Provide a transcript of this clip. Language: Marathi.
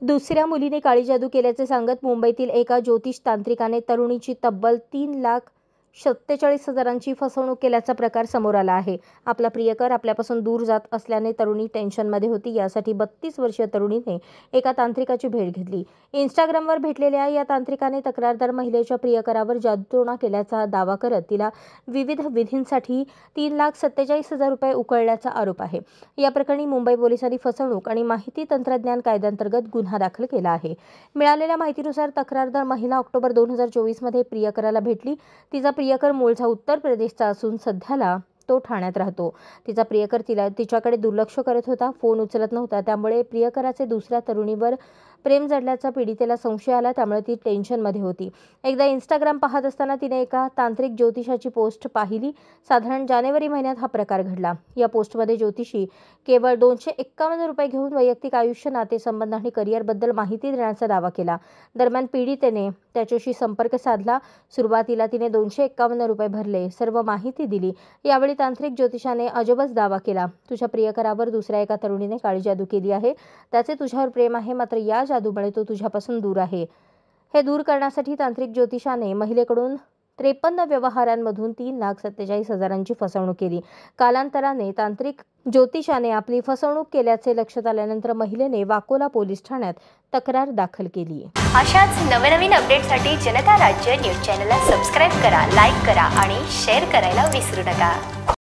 दुसऱ्या मुलीने काळी जादू केल्याचे सांगत मुंबईतील एका ज्योतिष तांत्रिकाने तरुणीची तब्बल 3,47,000ची फसवणूक केल्याचा प्रकार समोर आला आहे। आपला प्रियकर आपल्यापासून दूर जात असल्याने तरुणी टेन्शनमध्ये होती। यासाठी 32 वर्षीय तरुणीने एका तांत्रिकाची भेट घेतली। इंस्टाग्रामवर भेटलेल्या या तांत्रिकाने तक्रारदार महिलेच्या प्रियकरावर जादूटोणा केल्याचा दावा करत तिला विविध विधींसाठी 3,47,000 रुपये उकळल्याचा आरोप आहे। या प्रकरणी मुंबई पोलिसांनी फसवणूक आणि माहिती तंत्रज्ञान कायद्याअंतर्गत गुन्हा दाखल केला आहे। मिळालेल्या माहितीनुसार तक्रारदार महिला ऑक्टोबर 2024 मध्ये प्रियकराला भेटली। तिचा प्रियकर मूळचा उत्तर प्रदेशचा असून सध्याला तो ठाण्यात राहतो। तिचा प्रियकर तिच्याकडे दुर्लक्ष करत होता, फोन उचलत नव्हता। त्यामुळे प्रियकराचे दुसऱ्या तरुणीवर प्रेम जडल्याचा पीडितेला संशय आला। त्यामुळे ती टेन्शनमध्ये होती। एकदा इंस्टाग्राम पाहत असताना तिने एका तांत्रिक ज्योतिषाची पोस्ट पाहिली। साधारण जानेवारी महिन्यात हा प्रकार घडला। या पोस्टमध्ये ज्योतिषी केवळ 251 रुपये घेऊन वैयक्तिक आयुष्य, नातेसंबंध आणि करिअरबद्दल माहिती देण्याचा दावा केला। दरम्यान पीडितेने त्याच्याशी संपर्क साधला। सुरुवातीला तिने 251 रुपये भरले, सर्व माहिती दिली। यावेळी तांत्रिक ज्योतिषाने अजबच दावा केला, तुझ्या प्रियकरावर दुसऱ्या एका तरुणीने काळी जादू केली आहे। त्याचे तुझ्यावर प्रेम आहे, मात्र या जादूमुळे तो तुझ्यापासून दूर आहे। हे दूर करण्यासाठी तांत्रिक ज्योतिषाने महिलेकडून 53 व्यवहारांमधून 3,47,000ची फसवणूक केली। कालांतराने तांत्रिक ज्योतिषाने आपली फसवणूक केल्याचे लक्षात आल्यानंतर महिलेने वाकोला पोलीस ठाण्यात तक्रार दाखल केली। अशाच नवनवीन अपडेटसाठी जनता राज्य न्यूज चॅनलला सबस्क्राईब करा, लाईक करा आणि शेअर करायला विसरू नका।